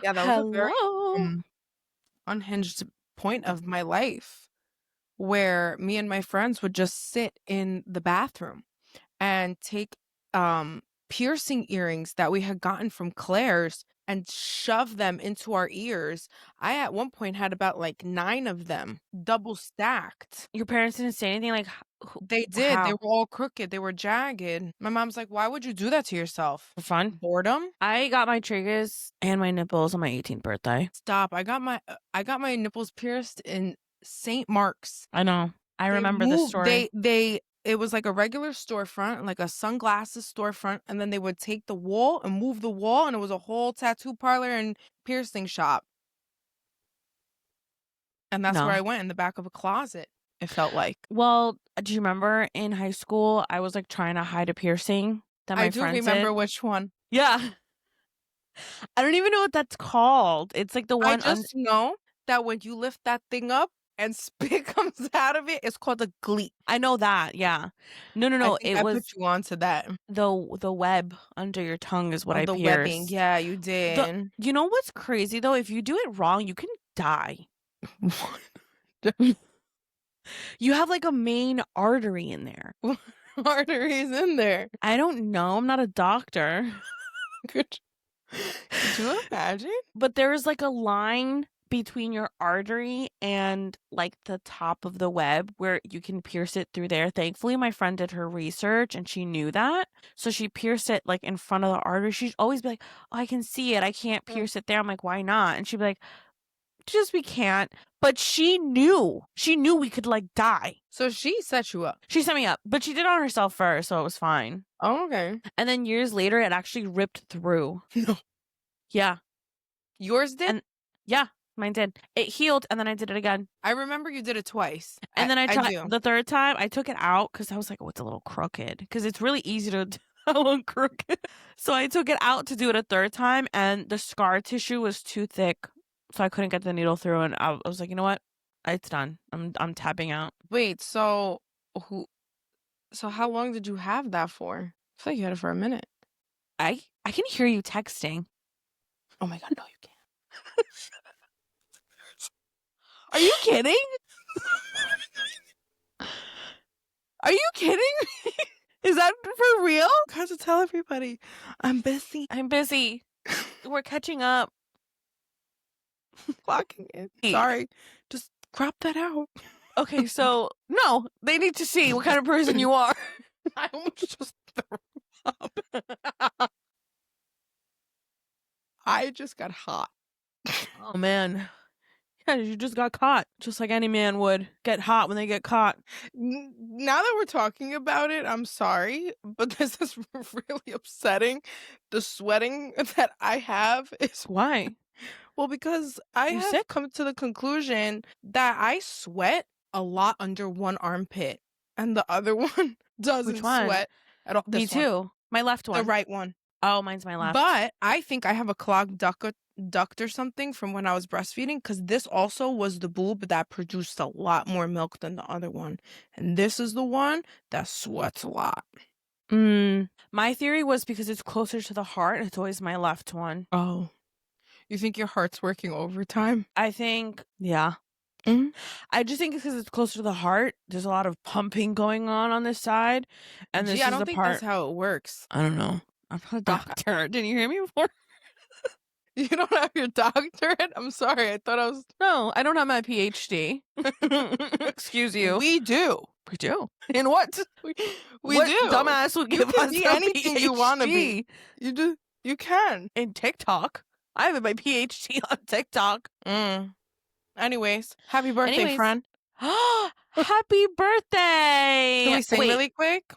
Yeah, that was a very Hello. um, unhinged point of my life where me and my friends would just sit in the bathroom and take piercing earrings that we had gotten from Claire's and shove them into our ears. I at one point had about like 9 of them double stacked. Your parents didn't say anything like They did. They how? were all crooked. They were jagged. My mom's like, "Why would you do that to yourself?" For fun? Boredom? I got my triggers and my nipples on my 18th birthday. Stop. I got my nipples pierced in St. Mark's. I know. I They remember the moved story. they it was like a regular storefront, like a sunglasses storefront, and then they would take the wall and move the wall, and it was a whole tattoo parlor and piercing shop. And that's where No. I went, in the back of a closet, it felt like. Well, do you remember in high school I was like trying to hide a piercing that I my do friends remember did? which one. Yeah. I don't even know what that's called. It's like the I one just know that when you lift that thing up and spit comes out of it, it's called a gleat. I know that. Yeah. No, no, I no. think It I put was you on to that. the web under your tongue is what Oh, I the webbing. pierced. Yeah, you The did. You know what's crazy though? If you do it wrong, you can die. What? You have like a main artery in there. What arteries in there? I don't know. I'm not a doctor. Could could you imagine? But there is like a line between your artery and like the top of the web where you can pierce it through there. Thankfully, my friend did her research and she knew that. So she pierced it like in front of the artery. She'd always be like, "Oh, I can see it. I can't Mm. pierce it there." I'm like, "Why not?" And she'd be like, "Just we can't." But she knew. She knew we could like die. So she set you up. She set me up, but she did it on herself first, so it was fine. Oh, okay. And then years later, it actually ripped through. No. Yeah. Yours did? And yeah, mine did. It healed, and then I did it again. I remember you did it twice. And then I I tried do. the third time, I took it out because I was like, "Oh, it's a little crooked." Because it's really easy to tell I'm crooked. So I took it out to do it a third time, and the scar tissue was too thick, so I couldn't get the needle through. And I was like, "You know what? It's done. I'm tapping out." Wait, who so how long did you have that for? I feel like you had it for a minute. I can hear you texting. Oh my god, no, you can't. Are you kidding? Are you kidding me? Is that for real? I have to tell everybody. I'm busy I'm busy. We're catching up. clocking in. Sorry. Just crop that out. Okay, so no, they need to see what kind of person you are. I almost just threw up. I just got hot. Oh man. Yeah, you just got caught, just like any man would get hot when they get caught. Now that we're talking about it, I'm sorry, but this is really upsetting. The sweating that I have is Why? well, because I You have sick? come to the conclusion that I sweat a lot under one armpit and the other one Which doesn't one? sweat at all. Me This one, too. My left the one. right one. Oh, mine's my left. But I think I have a clogged duct or something from when I was breastfeeding because this also was the boob that produced a lot more milk than the other one. And this is the one that sweats a lot. My theory was because it's closer to the heart, it's always my left one. Oh, you think your heart's working overtime? I think, yeah. Mhm. I just think because it's closer to the heart, there's a lot of pumping going on this side, and Gee, this I is don't the think that's part. how it works. I don't know. I'm not a doctor. Didn't you hear me before? You don't have your doctorate? I'm sorry. I thought I was. No, I don't have my PhD. Excuse you. We do. We do. In what? We What do. dumbass would You give can us be a anything you want to be. PhD You do. You can. in TikTok? I have my PhD on TikTok. Anyways, happy birthday, Anyways, friend. happy birthday! Can we sing Wait, really quick?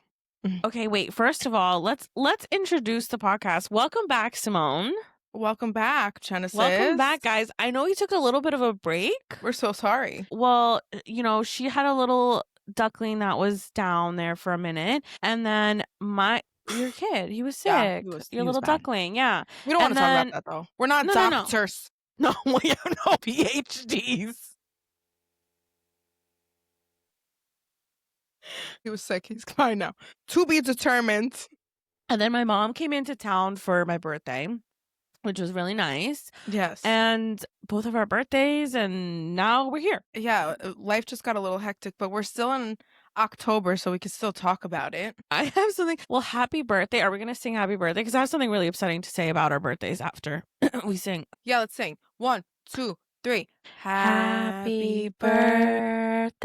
okay, wait. First of all, let's introduce the podcast. Welcome back, Simone. Welcome back, Genesis. Welcome back, guys. I know you took a little bit of a break. We're so sorry. Well, you know, she had a little duckling that was down there for a minute, and then your kid, he was sick. Yeah, Your he was little bad. duckling, yeah. We don't want And to talk then about that though. We're not no, doctors. no, we have no PhDs. He was sick. He's fine now. To be determined. And then my mom came into town for my birthday. which was really nice. Yes. And both of our birthdays, and now we're here. Yeah, life just got a little hectic, but we're still in October, so we can still talk about it. I have something. Well, happy birthday. Are we going to sing happy birthday? Because I have something really exciting to say about our birthdays after we sing. Yeah, let's sing. 1, 2, 3. Happy birthday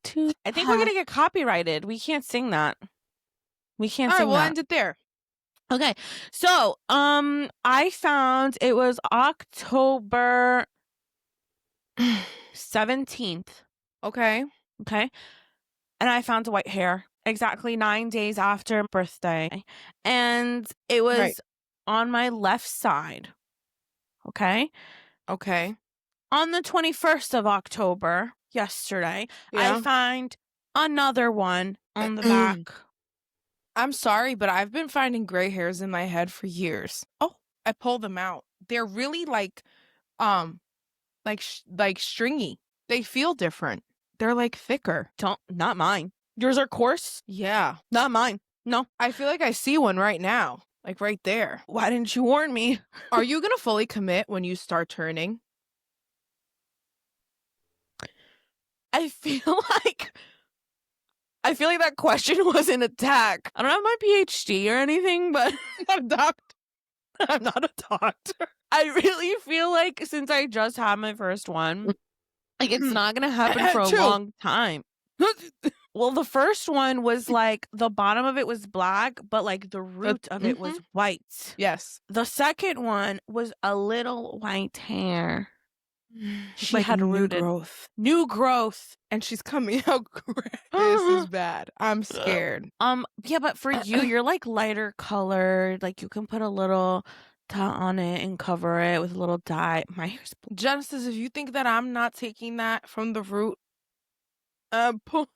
to. I think we're going to get copyrighted. We can't sing that. We can't All right, sing we'll that. end it there. Okay. So, I found it was October 17th. Okay. Okay. And I found white hair exactly 9 days after birthday. And it was Right. on my left side. Okay. Okay. On the 21st of October, yesterday, Yeah. I found another one on the back. I'm sorry, but I've been finding gray hairs in my head for years. Oh, I pull them out. They're really like stringy. They feel different. They're like thicker. Not mine. Yours are coarse? Yeah. Not mine. No. I feel like I see one right now. Like right there. Why didn't you warn me? Are you going to fully commit when you start turning? I feel like that question was an attack. I don't have my PhD or anything, but I'm not a doctor. I'm not a doctor. I really feel like since I just had my first one, like it's not gonna happen for a long time. Well, the first one was like the bottom of it was black, but like the root of it was white. Yes. The second one was a little white hair. She Like had new growth. New growth. And she's coming out gray. This is bad. I'm scared. Yeah, but for you, you're like lighter colored. Like you can put a little dot on it and cover it with a little dye. My hair's Genesis, if you think that I'm not taking that from the root, pull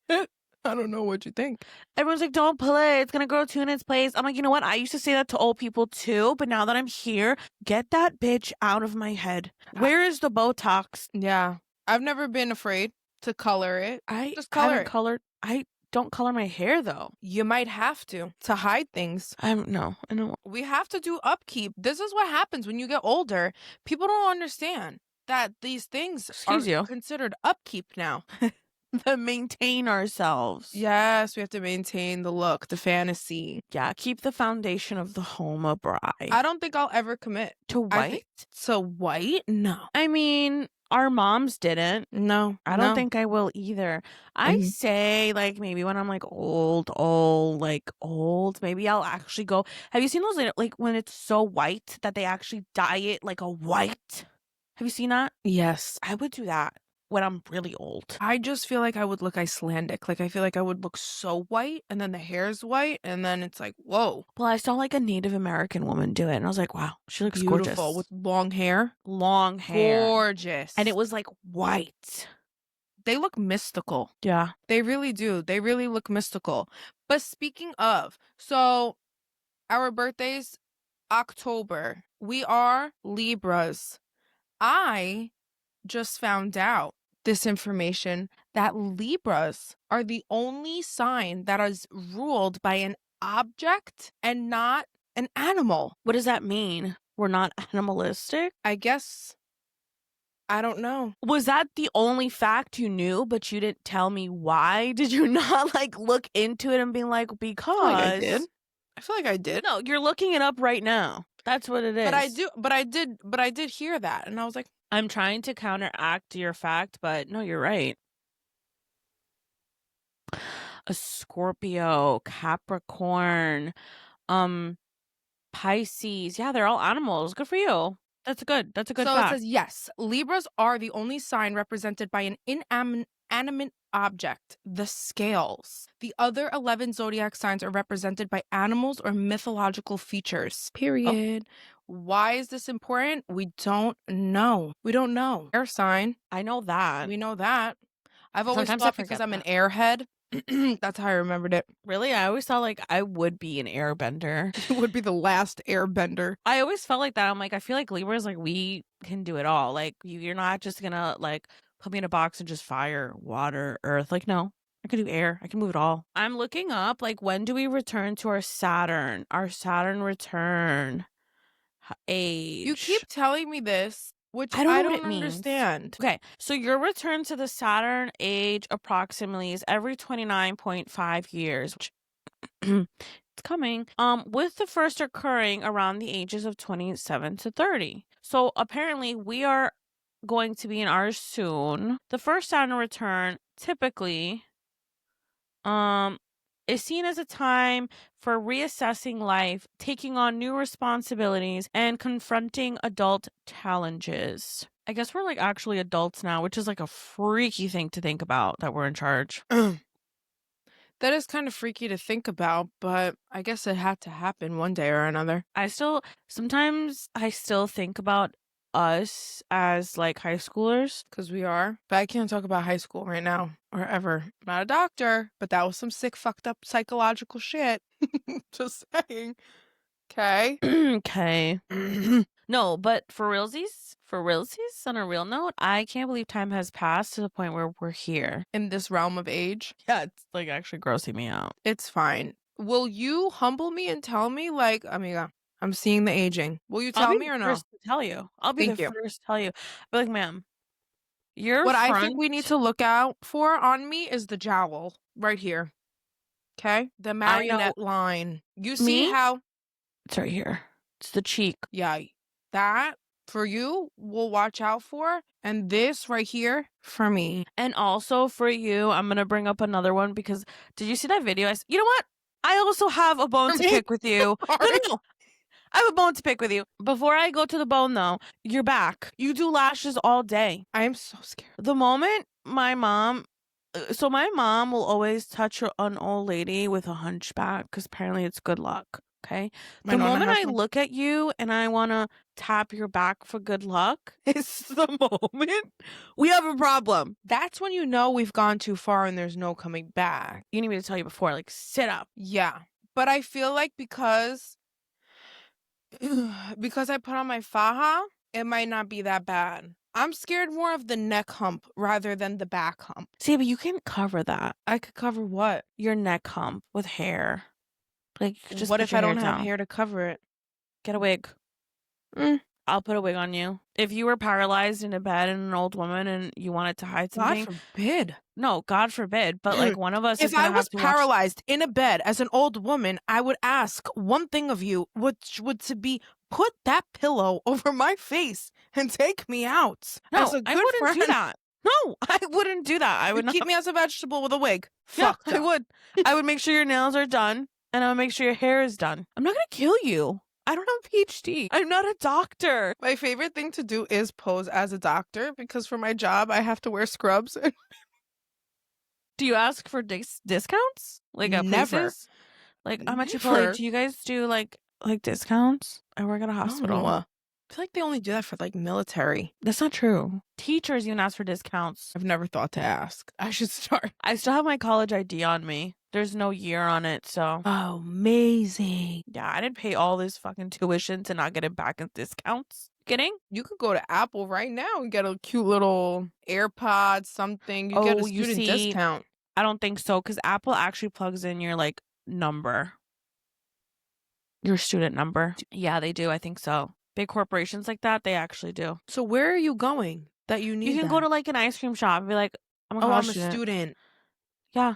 it. I don't know what you think. Everyone's like, don't pull it. It's going to grow two in its place. I'm like, you know what? I used to say that to old people too. But now that I'm here, get that bitch out of my head. Where is the Botox? Yeah. I've never been afraid to color it. Just color it. I don't color my hair though. You might have to hide things. I don't know. We have to do upkeep. This is what happens when you get older. People don't understand that these things are considered upkeep now. To maintain ourselves. Yes, we have to maintain the look, the fantasy. Yeah, keep the foundation of the home a bride. I don't think I'll ever commit to white. To white? No. I mean, our moms didn't. No. I don't think I will either. I say like maybe when I'm like old, maybe I'll actually go. Have you seen those like when it's so white that they actually dye it like a white? Have you seen that? Yes. I would do that when I'm really old. I just feel like I would look Icelandic. Like I feel like I would look so white and then the hair's white and then it's like, whoa. Well, I saw like a Native American woman do it and I was like, wow, she looks gorgeous. With long hair. Long hair. Gorgeous. And it was like white. They look mystical. Yeah. They really do. They really look mystical. But speaking of, so our birthdays, October. We are Libras. I just found out this information that Libras are the only sign that is ruled by an object and not an animal. What does that mean? We're not animalistic? I guess. I don't know. Was that the only fact you knew, but you didn't tell me why? Did you not like look into it and be like, because? I feel like I did. No, you're looking it up right now. That's what it is. But I did hear that and I was like, I'm trying to counteract your fact, but no, you're right. A Scorpio, Capricorn, Pisces. Yeah, they're all animals. Good for you. That's good. That's a good fact. So it says, yes, Libras are the only sign represented by an inanimate object, the scales. The other 11 zodiac signs are represented by animals or mythological features. Period. Why is this important? We don't know. Air sign. I know that. We know that. I've always thought because I'm an airhead. That's how I remembered it. Really? I always thought like I would be an airbender. You would be the last airbender. I always felt like that. I'm like, I feel like Libras, like we can do it all. Like you're not just gonna like put me in a box and just fire, water, earth. Like, no. I can do air. I can move it all. I'm looking up, like, when do we return to our Saturn? Our Saturn return. age. You keep telling me this, which I don't know I what don't it means. understand. Okay, so your return to the Saturn age approximately is every 29.5 years. It's coming. With the first occurring around the ages of 27 to 30. So apparently we are going to be in ours soon. The first Saturn return typically is seen as a time for reassessing life, taking on new responsibilities, and confronting adult challenges. I guess we're like actually adults now, which is like a freaky thing to think about that we're in charge. That is kind of freaky to think about, but I guess it had to happen one day or another. Sometimes I still think about us as like high schoolers. Because we are. But I can't talk about high school right now or ever. I'm not a doctor, but that was some sick, fucked up psychological shit. Just saying. Okay. Okay. No, but for realsies, on a real note, I can't believe time has passed to the point where we're here. In this realm of age, Yeah, it's like actually grossing me out. it's fine. Will you humble me and tell me, like, amiga, I'm seeing the aging. Will you I'll tell be me the or no? first to tell you. I'll be Thank the you. first to tell you. But like, ma'am, your What I front. think we need to look out for on me is the jowl right here. Okay? The marionette line. You see Me? how, It's right here. It's the cheek. yeah, that for you, we'll watch out for. And this right here for me. And also for you, I'm gonna bring up another one because did you see that video? You know what? I also have a bone to Me? pick with you. Sorry. No. I have a bone to pick with you. Before I go to the bone though, your back. You do lashes all day. I am so scared. The moment my mom will always touch an old lady with a hunchback because apparently it's good luck. Okay. My The nonna moment has I one. look at you and I want to tap your back for good luck is the moment we have a problem. That's when you know we've gone too far and there's no coming back. You need me to tell you before, like, sit up. Yeah. But I feel like because I put on my faja, it might not be that bad. I'm scared more of the neck hump rather than the back hump. See, but you can cover that. I could cover what? Your neck hump with hair. Like, just what put if your I don't hair have down. hair to cover it? Get a wig. I'll put a wig on you. If you were paralyzed in a bed and an old woman and you wanted to hide something. God forbid. No, God forbid. But like one of us is If I gonna was have to paralyzed in a bed as an old woman, I would ask one thing of you, which would to be put that pillow over my face and take me out. No, as a good I wouldn't friend. do that. No, I wouldn't do that. I would You'd keep not. me as a vegetable with a wig. Yeah, Fucked I up. would. I would make sure your nails are done and I would make sure your hair is done. I'm not gonna kill you. I don't have a PhD. I'm not a doctor. My favorite thing to do is pose as a doctor because for my job I have to wear scrubs. Do you ask for discounts? Like at Never. places? Like I'm at Never. Chipotle. Do you guys do like discounts? I work at a hospital. I feel like they only do that for like military. That's not true. Teachers even ask for discounts. I've never thought to ask. I should start. I still have my college ID on me. There's no year on it, so. Oh, amazing. Yeah, I didn't pay all this fucking tuition to not get it back in discounts. Kidding? You could go to Apple right now and get a cute little AirPod something. You get a student discount. I don't think so because Apple actually plugs in your like number. Your student number. Yeah, they do. I think so. Big corporations like that, they actually do. So where are you going that you need You can go to like an ice cream shop and be like, I'm a student. Yeah.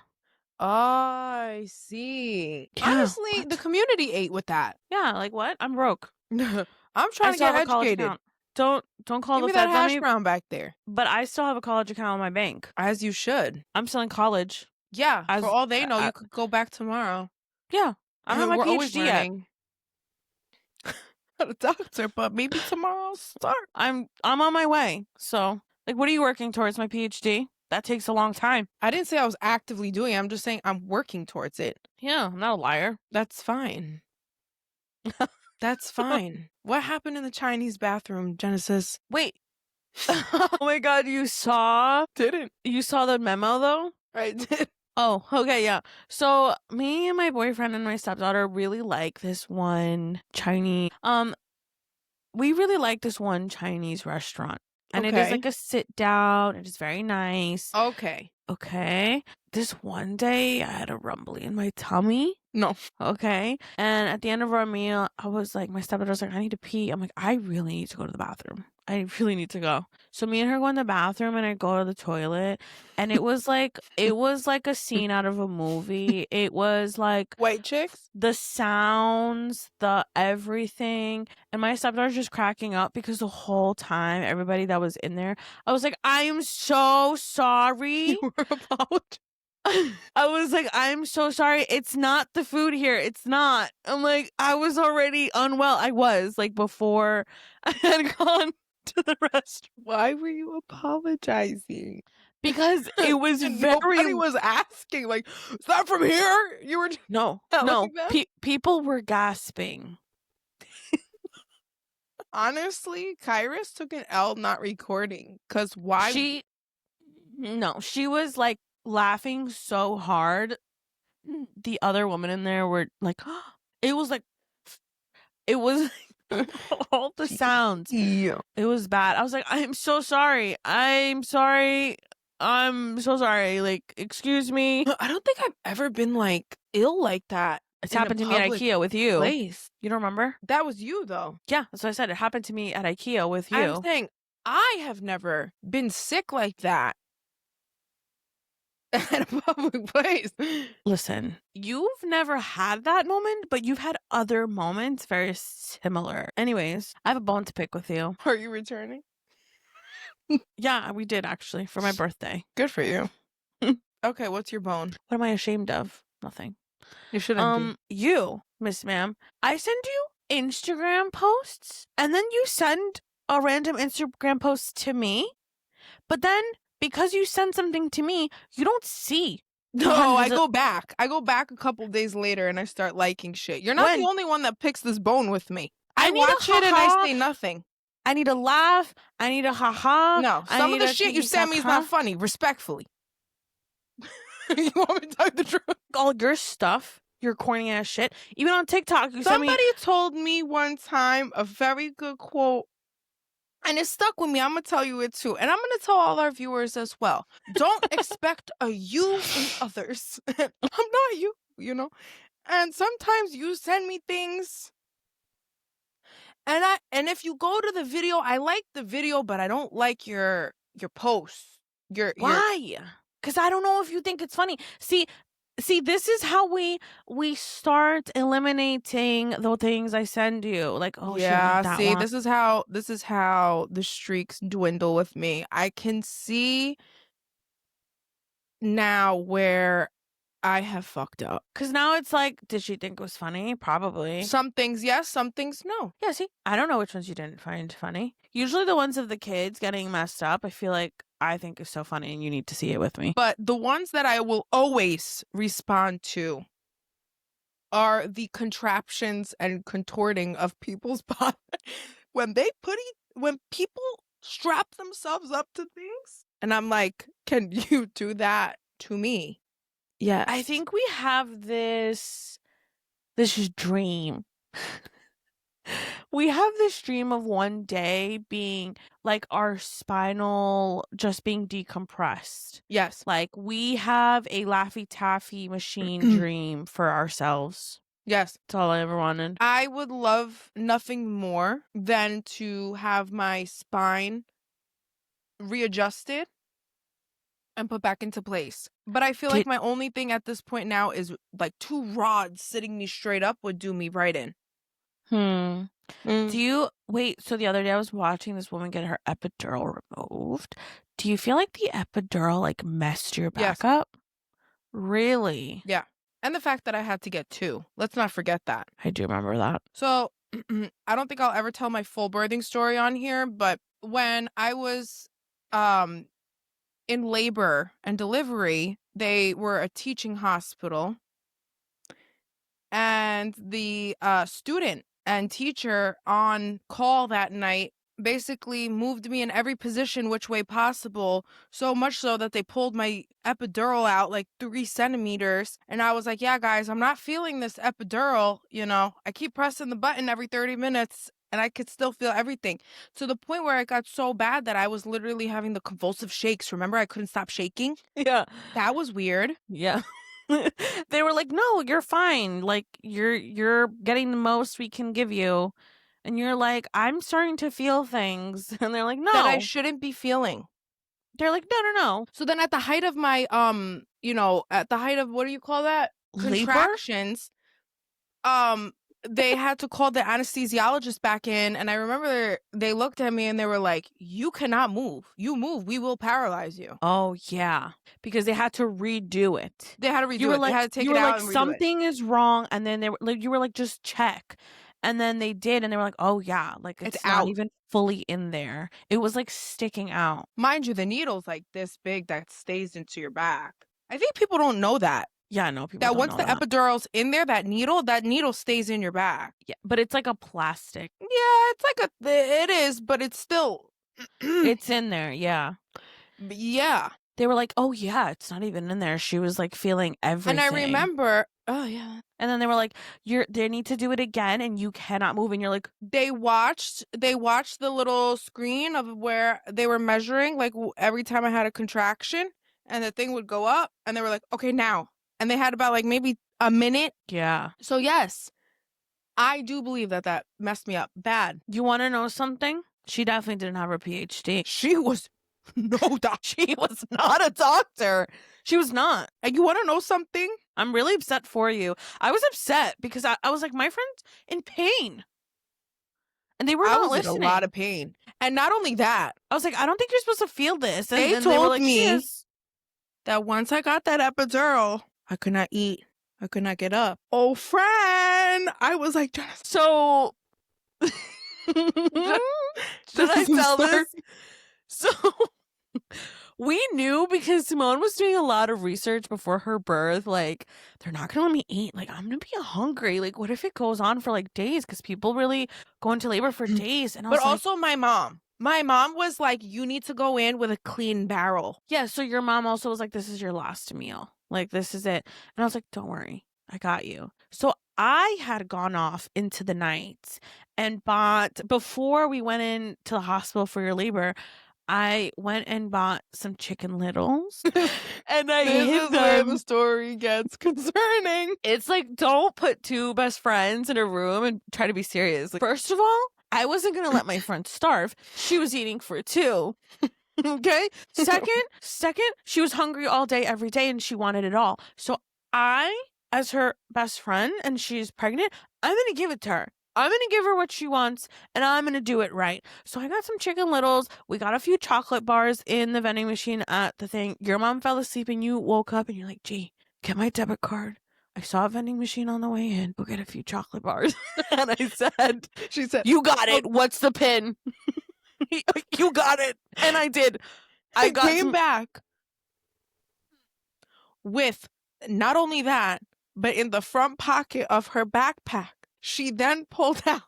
Oh, I see. Yeah, Honestly, the community ate with that. Yeah, like what? I'm broke. I'm trying to get educated. Don't call Give the me that feds on hash me. brown back there. But I still have a college account on my bank. As you should. I'm still in college. Yeah. For all they know, you could go back tomorrow. Yeah. I don't have my PhD yet. Not a doctor, but maybe tomorrow I'll start. I'm on my way. So, like, what are you working towards? My PhD? That takes a long time. I didn't say I was actively doing it. I'm just saying I'm working towards it. Yeah, I'm not a liar. That's fine. That's fine. What happened in the Chinese bathroom, Genesis? Wait. Oh my God, you saw? Didn't. You saw the memo though? I did. Oh, okay, yeah. So me and my boyfriend and my stepdaughter really like this one Chinese. We really like this one Chinese restaurant. And it is Okay. like a sit down. It is very nice. Okay. Okay. This one day I had a rumbly in my tummy. No. Okay. And at the end of our meal, I was like, my stepdaughter was like, I need to pee. I'm like, I really need to go to the bathroom. I really need to go. So me and her go in the bathroom and I go to the toilet. And it was like a scene out of a movie. It was like White chicks? the sounds, the everything. And my stepdaughter's just cracking up because the whole time, everybody that was in there, I was like, I am so sorry. You were apologizing. I was like, I'm so sorry. It's not the food here. It's not. I'm like, I was already unwell. I was like before I had gone to the restaurant Why were you apologizing? because it was And very nobody was asking, like, is that from here? You were no. telling them? People were gasping. Honestly, Kairos took an L not recording. Because why? She was like laughing so hard. The other woman in there were like, it was all the sounds. Yeah. It was bad. I was like, I'm so sorry. I'm sorry. I'm so sorry. Like, excuse me. I don't think I've ever been, like, ill like that. It's in a happened to me at public IKEA with you. place. You don't remember? That was you, though. Yeah, that's what I said. It happened to me at IKEA with you. I'm saying I have never been sick like that at a public place. Listen, you've never had that moment, but you've had other moments very similar. Anyways, I have a bone to pick with you. Are you returning? Yeah, we did actually for my birthday. Good for you. Okay, what's your bone? What am I ashamed of? Nothing. You shouldn't be. You, Miss Ma'am, I send you Instagram posts and then you send a random Instagram post to me, but then because you send something to me, you don't see. No, I go back. I go back a couple days later and I start liking shit. You're not the only one that picks this bone with me. I need a watch it and I ha-ha. say nothing. I need a laugh. I need a haha. No, some of the shit you send me is not funny, respectfully. You want me to tell you the truth? All your stuff, your corny ass shit. Even on TikTok, you send me. Somebody told me one time a very good quote, and it stuck with me. I'm going to tell you it too. And I'm going to tell all our viewers as well. Don't expect a you in others. I'm not you, you know? And sometimes you send me things. And if you go to the video, I like the video, but I don't like your posts. Why? Because I don't know if you think it's funny. See, this is how we start eliminating the things I send you. Like, oh yeah, that see, one. this is how the streaks dwindle with me. I can see now where I have fucked up. Because now it's like, did she think it was funny? Probably. Some things yes, some things no. Yeah, see, I don't know which ones you didn't find funny. Usually the ones of the kids getting messed up, I feel like I think is so funny and you need to see it with me. But the ones that I will always respond to are the contraptions and contorting of people's body. When people strap themselves up to things, and I'm like, can you do that to me? Yeah. I think we have this dream. We have this dream of one day being like our spinal just being decompressed. Yes. Like we have a Laffy Taffy machine dream for ourselves. Yes. That's all I ever wanted. I would love nothing more than to have my spine readjusted and put back into place. But I feel like my only thing at this point now is like 2 rods sitting me straight up would do me right in. Do you wait? So the other day I was watching this woman get her epidural removed. Do you feel like the epidural like messed your back up? Really? Yeah. And the fact that I had to get 2. Let's not forget that. I do remember that. So I don't think I'll ever tell my full birthing story on here, but when I was in labor and delivery, they were a teaching hospital. And the student and teacher on call that night basically moved me in every position which way possible, so much so that they pulled my epidural out like 3 centimeters. And I was like, yeah, guys, I'm not feeling this epidural. You know, I keep pressing the button every 30 minutes and I could still feel everything, to the point where it got so bad that I was literally having the convulsive shakes. Remember, I couldn't stop shaking? Yeah. That was weird. Yeah. They were like, "No, you're fine. Like you're getting the most we can give you." And you're like, "I'm starting to feel things." And they're like, That I "No." shouldn't be feeling. They're like, "No, no, no." So then at the height of my, at the height of, what do you call that? Labor? Contractions, they had to call the anesthesiologist back in, and I remember they looked at me and they were like, "You cannot move. You move, we will paralyze you." Oh, yeah. Because they had to redo it. They had to redo You were it. They like, had to take you it were out like, and redo it. something is wrong, and then they were like, you were like, just check, and then they did, and they were like, oh yeah, like It's it's not out. even fully in there. It was like sticking out. Mind you, the needle's like this big that stays into your back. I think people don't know that. Yeah, no, people That don't once know the that. epidural's in there, that needle stays in your back. Yeah, but it's like a plastic. Yeah, it's like it is, but it's still. It's in there. Yeah. Yeah. They were like, oh yeah, it's not even in there. She was like feeling everything. And I remember, oh yeah. And then they were like, they need to do it again, and you cannot move. And you're like, They watched the little screen of where they were measuring, like every time I had a contraction, and the thing would go up, and they were like, okay, now. And they had about like maybe a minute. yeah. So yes, I do believe that messed me up bad. You want to know something? She definitely didn't have her PhD. She was no doctor. She was not a doctor. She was not. And you want to know something? I'm really upset for you. I was upset because I was like, my friend's in pain. And they were not listening. In a lot of pain. And not only that, I was like, I don't think you're supposed to feel this. And they then told they were like, me that once I got that epidural, I could not eat. I could not get up. Oh, friend. I was like, so should I tell this? So we knew because Simone was doing a lot of research before her birth. Like, they're not going to let me eat. Like, I'm going to be hungry. Like, what if it goes on for like days? Because people really go into labor for days. And I was but also my mom. My mom was like, you need to go in with a clean barrel. Yeah, so your mom also was like, this is your last meal. Like, this is it. And I was like, don't worry. I got you. So I had gone off into the night and bought, before we went into the hospital for your labor, I went and bought some Chicken Littles. And I hid them. Where the story gets concerning. It's like, don't put two best friends in a room and try to be serious. Like, first of all, I wasn't going to let my friend starve. She was eating for two. Okay. Second, she was hungry all day, every day, and she wanted it all. So I, as her best friend, and she's pregnant, I'm going to give it to her. I'm going to give her what she wants, and I'm going to do it right. So I got some Chicken Littles. We got a few chocolate bars in the vending machine at the thing. Your mom fell asleep, and you woke up, and you're like, gee, get my debit card. I saw a vending machine on the way in. Go get a few chocolate bars. And I said, she said, you got it. What's the pin? You got it. And I did. I came back with not only that, but in the front pocket of her backpack, she then pulled out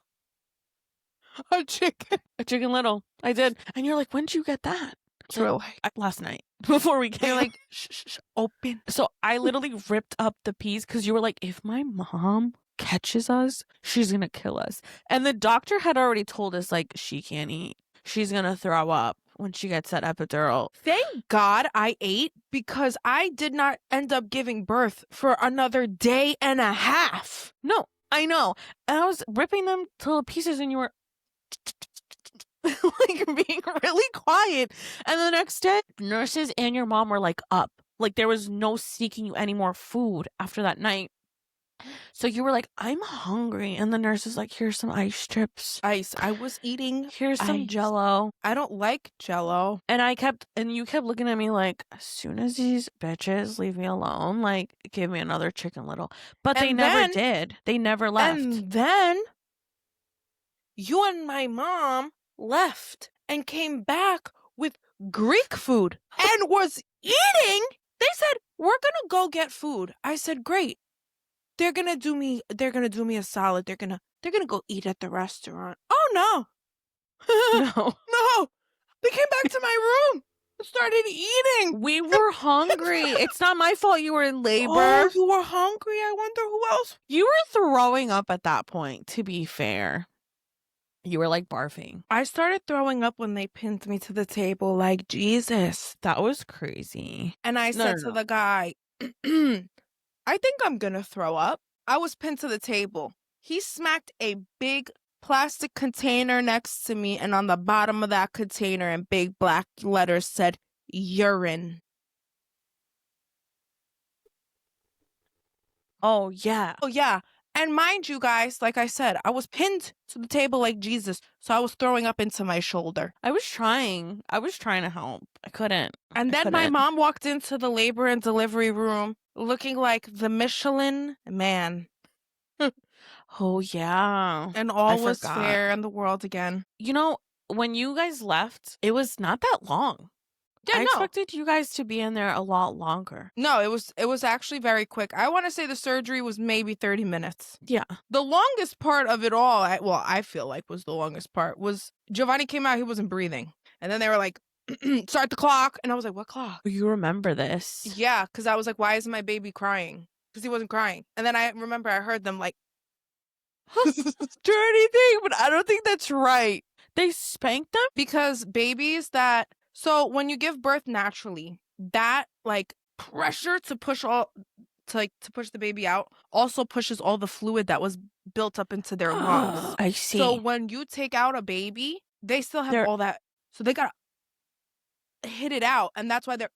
a Chicken Little. I did. And you're like, when did you get that? So like, last night before we came. You're like, shh, open. So I literally ripped up the piece because you were like, if my mom catches us, she's going to kill us. And the doctor had already told us, like, she can't eat. She's going to throw up when she gets that epidural. Thank God I ate, because I did not end up giving birth for another day and a half. No, I know. And I was ripping them to pieces and you were like being really quiet. And the next day, nurses and your mom were like up. Like there was no sneaking you any more food after that night. So you were like, I'm hungry. And the nurse is like, here's some ice strips. Ice. I was eating. Here's some Jell-O. I don't like Jell-O. And you kept looking at me like, as soon as these bitches leave me alone, like, give me another Chicken Little. But they never did. They never left. And then you and my mom left and came back with Greek food and was eating. They said, we're going to go get food. I said, great. They're gonna do me a solid. They're gonna go eat at the restaurant. Oh no. No. They came back to my room and started eating. We were hungry. It's not my fault you were in labor. Oh, you were hungry? I wonder who else. You were throwing up at that point, to be fair. You were like barfing. I started throwing up when they pinned me to the table like Jesus. That was crazy. And I No, said no, to no. the guy, I think I'm gonna throw up. I was pinned to the table. He smacked a big plastic container next to me, and on the bottom of that container in big black letters said urine. Oh, yeah. Oh, yeah. And mind you, guys, like I said, I was pinned to the table like Jesus, so I was throwing up into my shoulder. I was trying to help. I couldn't. And I then my couldn't. mom walked into the labor and delivery room looking like the Michelin man. Oh, yeah. And I all was forgot. fair in the world again. You know, when you guys left, it was not that long. Yeah, I no. expected you guys to be in there a lot longer. No, it was actually very quick. I want to say the surgery was maybe 30 minutes. Yeah. The longest part of it all, I feel like was the longest part, was Giovanni came out, he wasn't breathing. And then they were like, start the clock. And I was like, what clock? You remember this? Yeah, because I was like, why isn't my baby crying? Because he wasn't crying. And then I remember I heard them like, do anything, but I don't think that's right. They spanked them? because babies that, so when you give birth naturally, that like pressure to push to push the baby out also pushes all the fluid that was built up into their lungs. I see. So when you take out a baby, they still have all that. So they gotta hit it out, and that's why they're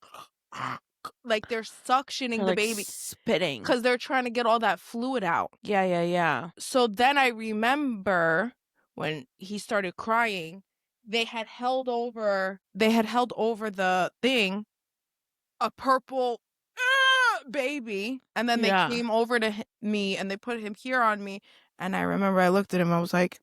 like they're suctioning They're, the like, baby, spitting. because they're trying to get all that fluid out. Yeah. So then I remember when he started crying, they had held over the thing, a purple baby, and then they came over to me and they put him here on me, and I remember I looked at him, I was like,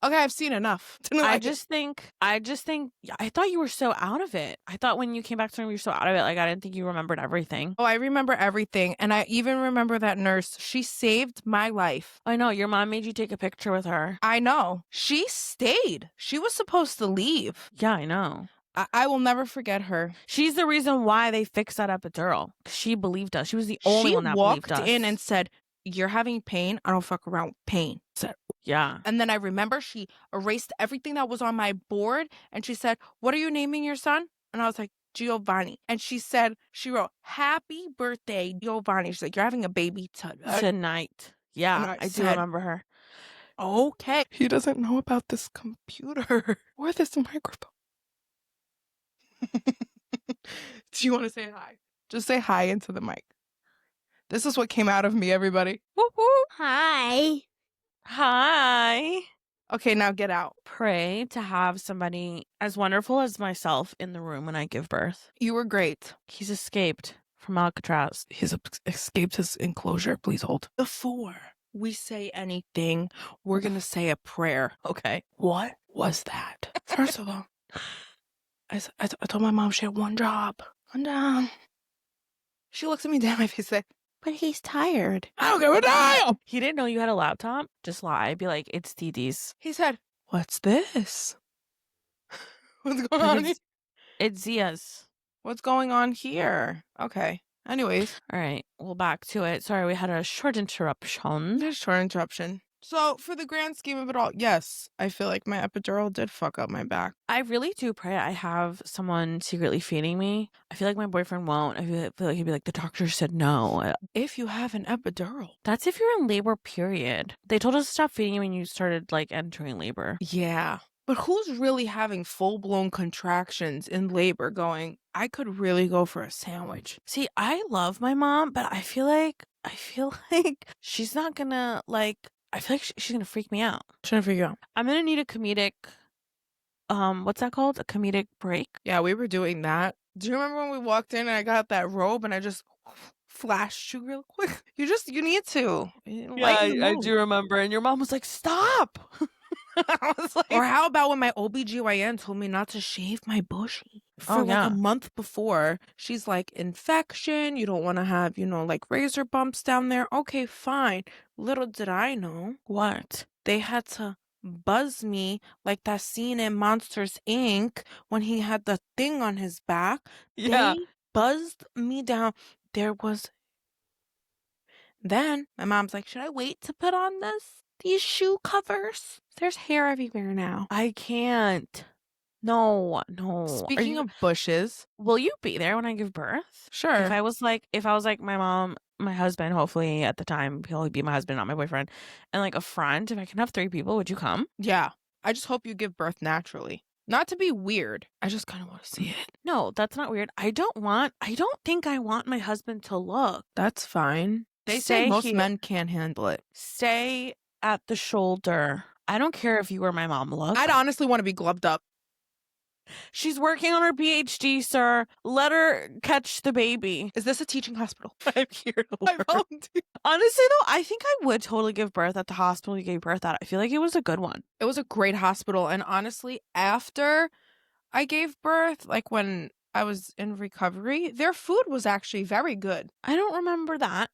okay, I've seen enough. I just think I thought you were so out of it. I thought when you came back to me, you were so out of it. Like, I didn't think you remembered everything. Oh, I remember everything. And I even remember that nurse. She saved my life. I know. Your mom made you take a picture with her. I know. She stayed. She was supposed to leave. Yeah, I know. I will never forget her. She's the reason why they fixed that epidural. She believed us. She was the only one that believed us. She walked in and said, you're having pain. I don't fuck around with pain. Said, yeah. And then I remember she erased everything that was on my board. And she said, what are you naming your son? And I was like, Giovanni. And she wrote, happy birthday, Giovanni. She's like, you're having a baby tonight. Yeah, I do remember her. Okay. He doesn't know about this computer or this microphone. Do you want to say hi? Just say hi into the mic. This is what came out of me, everybody. Woo-hoo. Hi. Hi. Okay, now get out. Pray to have somebody as wonderful as myself in the room when I give birth. You were great. He's escaped from Alcatraz. He's escaped his enclosure. Please hold. Before we say anything, we're going to say a prayer. Okay. What was that? First of all, I told my mom she had one job. She looks at me down my face and said, but he's tired. I don't give a damn. He didn't know you had a laptop? Just lie. Be like, it's Didi's. He said, what's this? What's going on here? It's Zia's. What's going on here? Okay. Anyways. All right. Well, back to it. Sorry, we had a short interruption. There's short interruption. So, for the grand scheme of it all, yes, I feel like my epidural did fuck up my back. I really do pray I have someone secretly feeding me. I feel like my boyfriend won't. I feel like he'd be like, the doctor said no. If you have an epidural. That's if you're in labor, period. They told us to stop feeding you when you started, like, entering labor. Yeah. But who's really having full-blown contractions in labor going, I could really go for a sandwich? See, I love my mom, but I feel like she's not gonna, like, I feel like she's gonna freak me out. Trying to figure out. I'm gonna need a comedic, what's that called? A comedic break? Yeah, we were doing that. Do you remember when we walked in and I got that robe and I just flashed you real quick? You need to. I do remember. And your mom was like, stop. I was like, or how about when my OBGYN told me not to shave my bushy for a month before? She's like, infection, you don't want to have, like razor bumps down there. Okay, fine. Little did I know. What? They had to buzz me like that scene in Monsters, Inc. when he had the thing on his back. Yeah. They buzzed me down. Then my mom's like, should I wait to put on this? these shoe covers? There's hair everywhere now. I can't. No. Speaking of bushes, Will you be there when I give birth? sure. If I was like my mom, my husband, hopefully at the time, he'll be my husband, not my boyfriend, and like a friend, if I can have 3 people, would you come? Yeah. I just hope you give birth naturally. Not to be weird. I just kind of want to see it. No, that's not weird. I don't think I want my husband to look. That's fine. They say Stay most here. men can't handle it. Stay at the shoulder. I don't care if you or my mom look. I'd honestly want to be gloved up. She's working on her PhD, sir. Let her catch the baby. Is this a teaching hospital? I'm here to I work. volunteer. Honestly, though, I think I would totally give birth at the hospital you gave birth at. I feel like it was a good one. It was a great hospital. And honestly, after I gave birth, like when I was in recovery, their food was actually very good. I don't remember that.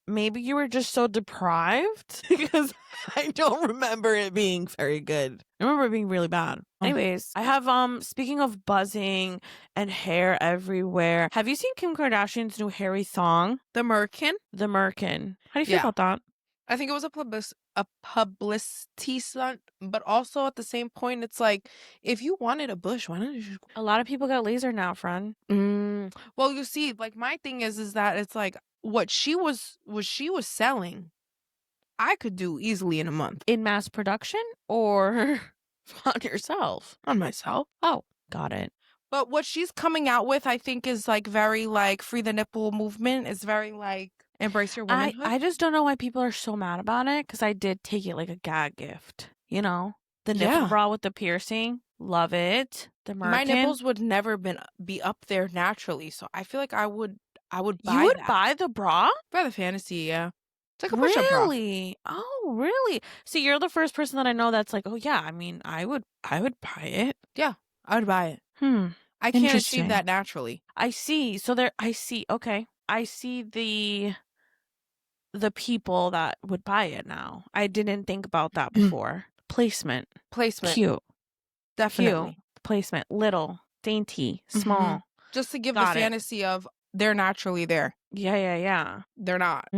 Maybe you were just so deprived because I don't remember it being very good. I remember it being really bad. Anyways, I have speaking of buzzing and hair everywhere. Have you seen Kim Kardashian's new hairy thong? The Merkin, The Merkin. How do you feel Yeah. about that? I think it was a publicity stunt, but also at the same point, it's like, if you wanted a bush, why don't you just... A lot of people got laser now, friend. Well, you see, like my thing is that it's like what she was selling, I could do easily in a month In mass production or on yourself? on myself. Oh, got it. But what she's coming out with, I think, is like very like free the nipple movement. Is very like embrace your womanhood. I just don't know why people are so mad about it because I did take it like a gag gift. You know, the nipple Yeah. bra with the piercing, love it. The My Merkin. nipples would never be up there naturally, so I feel like I would buy You would that. buy the bra? By the fantasy, yeah. It's like a push-up bra. Really? Oh, really? See, you're the first person that I know that's like, oh yeah. I mean, I would buy it. I would buy it. I can't Interesting. achieve that naturally. I see. So I see. Okay, I see the people that would buy it now. I didn't think about that before. Placement. Cute. Definitely. Cute. Placement. Little. Dainty. Small. Just to give Got the it. fantasy of they're naturally there. Yeah. They're not.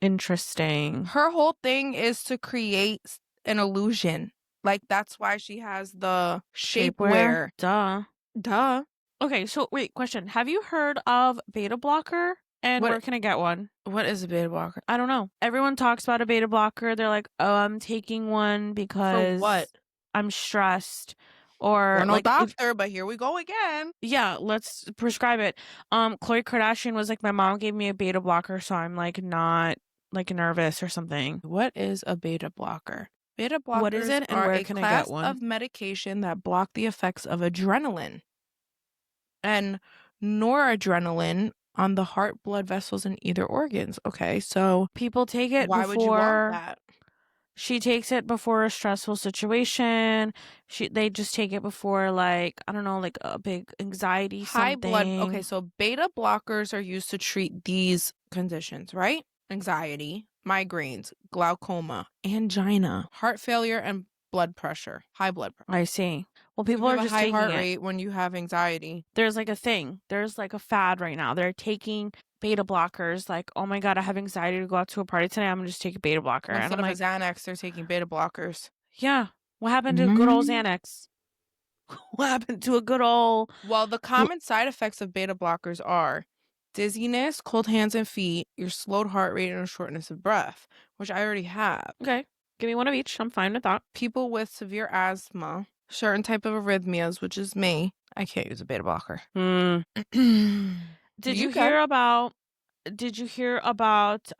Interesting. Her whole thing is to create an illusion. Like that's why she has the shapewear. Duh. Okay, so wait, question. Have you heard of beta blocker? And What- where can I get one? What is a beta blocker? I don't know. Everyone talks about a beta blocker. They're like, oh, I'm taking one because For what? I'm stressed. Or We're no like, if- doctor, but here we go again. yeah, let's prescribe it. Khloe Kardashian was like, my mom gave me a beta blocker, so I'm like not like nervous or something. What is a beta blocker? Beta blockers What is it and are where a can I class get one? of medication that block the effects of adrenaline and noradrenaline on the heart, blood vessels, and either organs. Okay, so People take it why would you want before that? she takes it before a stressful situation. They just take it before like, I don't know, like a big anxiety High blood. something. Okay, so beta blockers are used to treat these conditions, right? Anxiety, migraines, glaucoma, angina, heart failure, and blood pressure. High blood pressure. I see. Well, So people you are have just a high taking heart it. rate when you have anxiety. There's like a thing. There's like a fad right now. They're taking beta blockers. Like, oh my God, I have anxiety to go out to a party tonight. I'm gonna just take a beta blocker. And Instead I'm of like, a Xanax, they're taking beta blockers. yeah. What happened to good old Mhm. Xanax? What happened to a good old? Well, the common side effects of beta blockers are dizziness, cold hands and feet, your slowed heart rate, and a shortness of breath, which I already have. Okay, give me one of each. I'm fine with that. People with severe asthma, certain type of arrhythmias, which is me. I can't use a beta blocker. Did You you can. hear about? Did you hear about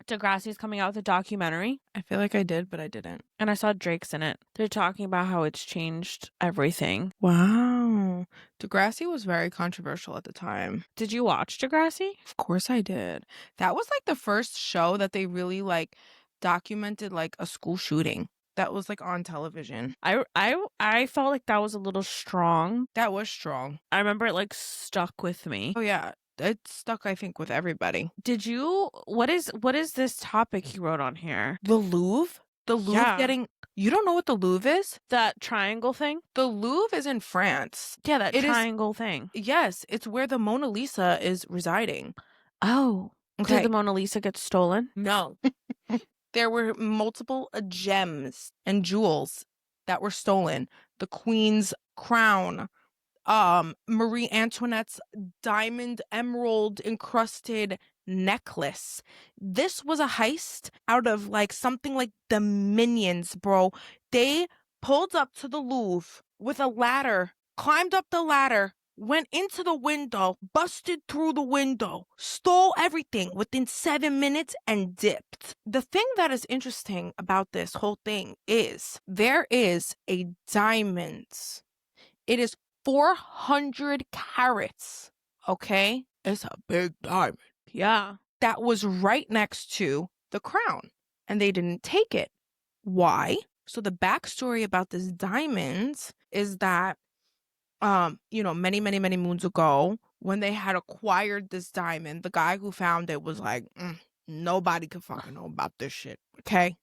Degrassi's coming out with a documentary? I feel like I did, but I didn't. And I saw Drake's in it. They're talking about how it's changed everything. Wow. Degrassi was very controversial at the time. Did you watch Degrassi? Of course I did. That was like the first show that they really like documented like a school shooting. That was like on television. I felt like that was a little strong. That was strong. I remember it like stuck with me. Oh yeah. It stuck, I think, with everybody. Did you what is this topic you wrote on here? The Louvre? The Louvre Yeah. getting... You don't know what the Louvre is? That triangle thing? The Louvre is in France. Yeah, that It is- triangle thing. Yes, it's where the Mona Lisa is residing. Oh. Okay. Did the Mona Lisa get stolen? No. There were multiple gems and jewels that were stolen. The Queen's crown, Marie Antoinette's diamond emerald encrusted necklace. This was a heist out of like something like the Minions, bro. They pulled up to the Louvre with a ladder, climbed up the ladder, went into the window, busted through the window, stole everything within 7 minutes, and dipped. The thing that is interesting about this whole thing is there is a diamond. It is 400 carats, okay? It's a big diamond. Yeah. That was right next to the crown, and they didn't take it. Why? So the backstory about this diamond is that, many, many, many moons ago, when they had acquired this diamond, the guy who found it was like, nobody can fucking know about this shit, okay?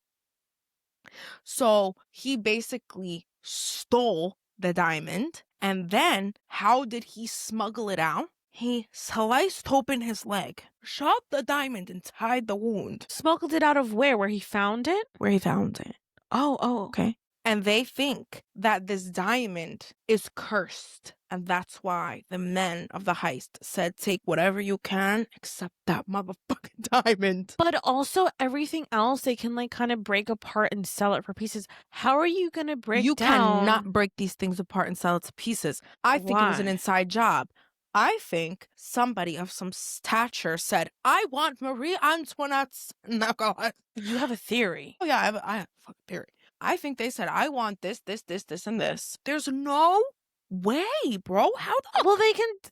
So he basically stole the diamond. And then how did he smuggle it out? He sliced open his leg, shot the diamond, and tied the wound. Smuggled it out of where he found it? Where he found it. Oh, Okay. And they think that this diamond is cursed. And that's why the men of the heist said, take whatever you can except that motherfucking diamond. But also everything else they can like kind of break apart and sell it for pieces. How are you going to break You down? cannot break these things apart and sell it to pieces. I think it was an Why? inside job. I think somebody of some stature said, I want Marie Antoinette's necklace. You have a theory. Oh, yeah, I have a fucking theory. I think they said, I want this, this, this, this, and this. There's no way, bro. How the Well,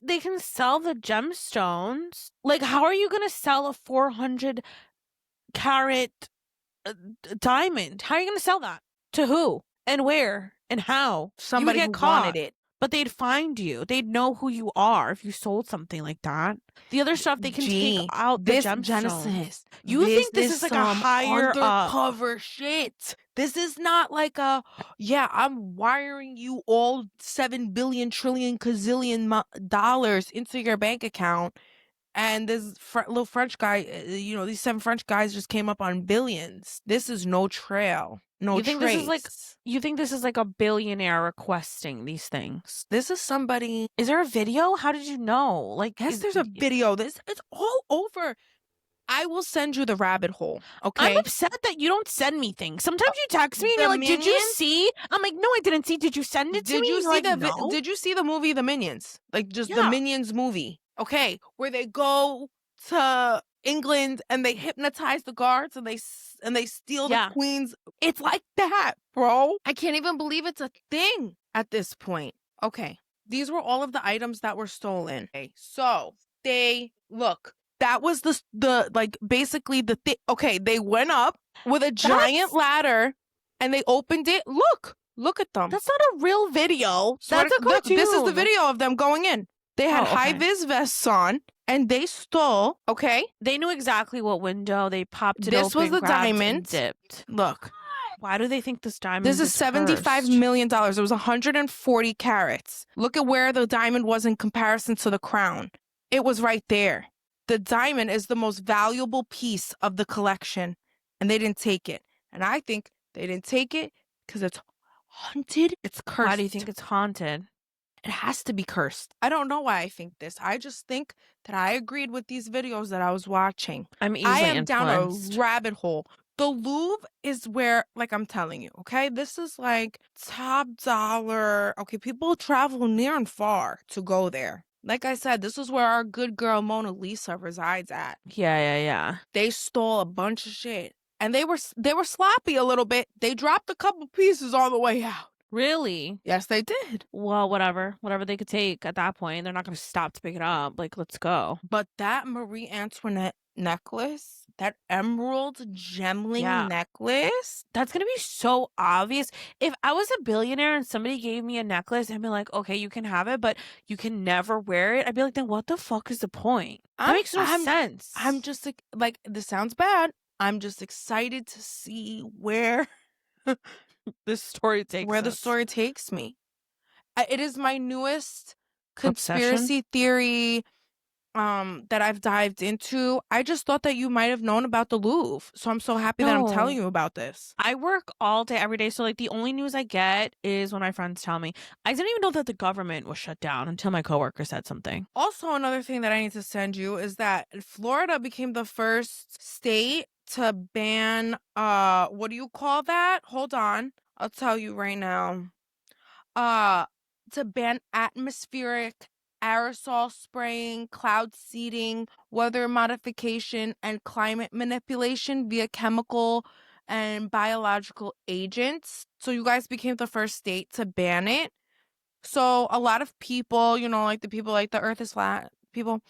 they can sell the gemstones. Like, how are you gonna sell a 400 carat diamond? How are you gonna sell that? To who? And where? And how? somebody you who would get caught. wanted it. But they'd find you. They'd know who you are if you sold something like that. The other stuff they can Gee, take out the this gemstones. Genesis. You think this is like a some higher up? undercover shit. This is not like I'm wiring you all 7 billion trillion gazillion dollars into your bank account. And this little French guy, these 7 French guys just came up on billions. This is no trail. No You think this is like trace. you think this is like a billionaire requesting these things? This is somebody. Is there a video? How did you know? Like, Yes, there's a video. It's all over. I will send you the rabbit hole. Okay. I'm upset that you don't send me things. Sometimes you text me and The you're like, "Did you Minions? see?" I'm like, "No, I didn't see. Did you send it to Did me?" you You're see like, the "No." Did you see the movie The Minions? Like just the Yeah. Minions movie. Okay, where they go to England and they hypnotize the guards and they steal Yeah. the queen's. It's like that, bro. I can't even believe it's a thing at this point. Okay, these were all of the items that were stolen. Okay, so that was the like basically the thing. Okay, they went up with a giant ladder and they opened it. Look at them. That's not a real video. Swear That's a to- cartoon. This is the video of them going in. They had Oh, okay. high-vis vests on, and they stole. Okay, They knew exactly what window. They popped it This open, was the grabbed, and diamond. dipped. look. Why do they think this diamond This is $75 cursed? million. It was 140 carats. Look at where the diamond was in comparison to the crown. It was right there. The diamond is the most valuable piece of the collection, and they didn't take it. And I think they didn't take it because it's haunted. It's cursed. Why do you think it's haunted? It has to be cursed. I don't know why I think this. I just think that I agreed with these videos that I was watching. I'm easily I am down influenced. a rabbit hole. The Louvre is where, like I'm telling you, okay? This is like top dollar. Okay, people travel near and far to go there. Like I said, this is where our good girl Mona Lisa resides at. Yeah. They stole a bunch of shit. And they were sloppy a little bit. They dropped a couple pieces on the way out. Really? Yes, they did. Well, whatever they could take at that point. They're not going to stop to pick it up. Like, let's go. But that Marie Antoinette necklace, that emerald gemling Yeah. necklace, That's going to be so obvious. If I was a billionaire and somebody gave me a necklace and be like, okay, you can have it, but you can never wear it, I'd be like, then what the fuck is the point? That makes no sense. I'm just like, this sounds bad. I'm just excited to see where this story takes the us. story takes me. It is my newest Obsession? conspiracy theory that I've dived into. I just thought that you might have known about the Louvre. So I'm so happy that I'm telling No. you about this. I work all day, every day. So, like, the only news I get is when my friends tell me. I didn't even know that the government was shut down until my coworker said something. Also, another thing that I need to send you is that Florida became the first state to ban what do you call that? Hold on. I'll tell you right now. Uh to ban atmospheric aerosol spraying, cloud seeding, weather modification, and climate manipulation via chemical and biological agents. So you guys became the first state to ban it. So a lot of people, like the people like the earth is flat people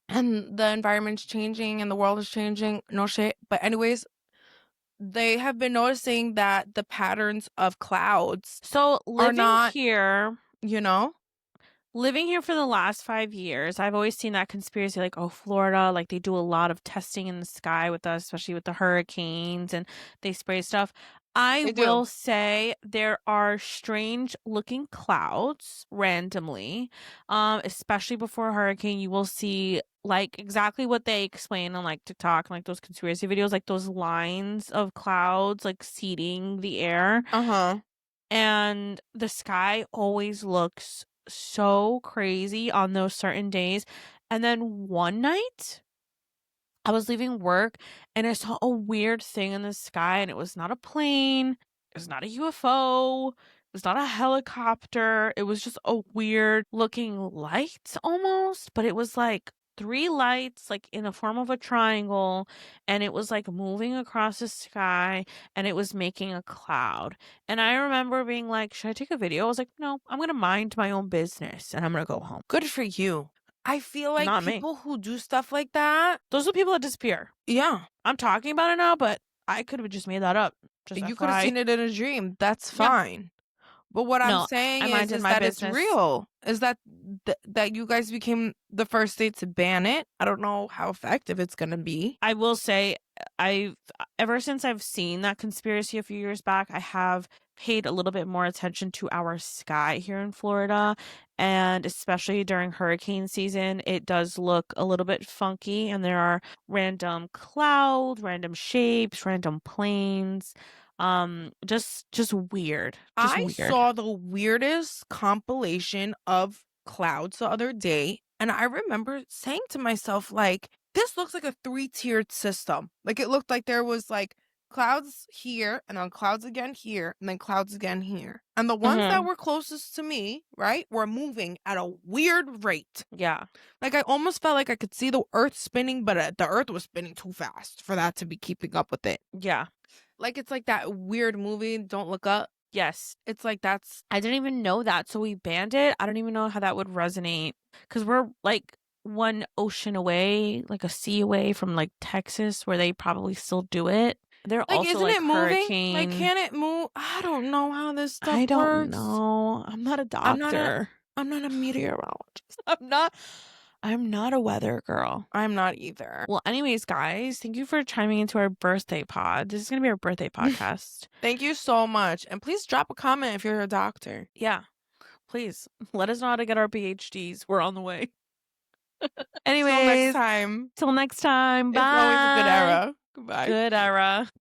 and the environment's changing and the world is changing. No shit. But anyways, they have been noticing that the patterns of clouds So, are not, you know? living here for the last 5 years, I've always seen that conspiracy, like, oh, Florida, like, they do a lot of testing in the sky with us, especially with the hurricanes, and they spray stuff. I They do. will say there are strange looking clouds randomly, especially before a hurricane. You will see like exactly what they explain on like TikTok, like those conspiracy videos, like those lines of clouds like seeding the air. Uh-huh. And the sky always looks so crazy on those certain days. And then one night, I was leaving work and I saw a weird thing in the sky, and it was not a plane, it was not a UFO, it was not a helicopter. It was just a weird looking light almost, but it was like three lights like in a form of a triangle, and it was like moving across the sky, and it was making a cloud. And I remember being like, should I take a video? I was like, no, I'm going to mind my own business and I'm going to go home. Good for you. I feel like Not me. people who do stuff like that, Those are the people that disappear. yeah, I'm talking about it now, but I could have just made that up. Just you could have FYI. seen it in a dream. That's Yeah. fine. But what I'm No, saying I minded is my that business. it's real. Is that that you guys became the first state to ban it? I don't know how effective it's gonna be. I will say, ever since I've seen that conspiracy a few years back, I have paid a little bit more attention to our sky here in Florida, and especially during hurricane season, it does look a little bit funky, and there are random clouds, random shapes, random planes, just weird, just I weird. saw the weirdest compilation of clouds the other day, and I remember saying to myself, like, this looks like a 3-tiered system. Like, it looked like there was like clouds here, and then clouds again here, and then clouds again here. And the ones that were closest to me, right, were moving at a weird rate. Yeah. Like, I almost felt like I could see the earth spinning, but the earth was spinning too fast for that to be keeping up with it. Yeah. Like, it's like that weird movie, Don't Look Up. Yes. It's like that's I didn't even know that. So we banned it. I don't even know how that would resonate because we're like one ocean away, like a sea away from like Texas, where they probably still do it. They're like, also isn't like it moving? Like, hurricane. can it move? I don't know how this stuff I don't works. know. I'm not a doctor. I'm not a meteorologist. I'm not a weather girl. I'm not either. Well, anyways, guys, thank you for chiming into our birthday pod. This is gonna be our birthday podcast. Thank you so much. And please drop a comment if you're a doctor. Yeah. Please let us know how to get our PhDs. We're on the way. Anyways, Till next time. till next time. Bye. It's always a good era. Goodbye. Good era.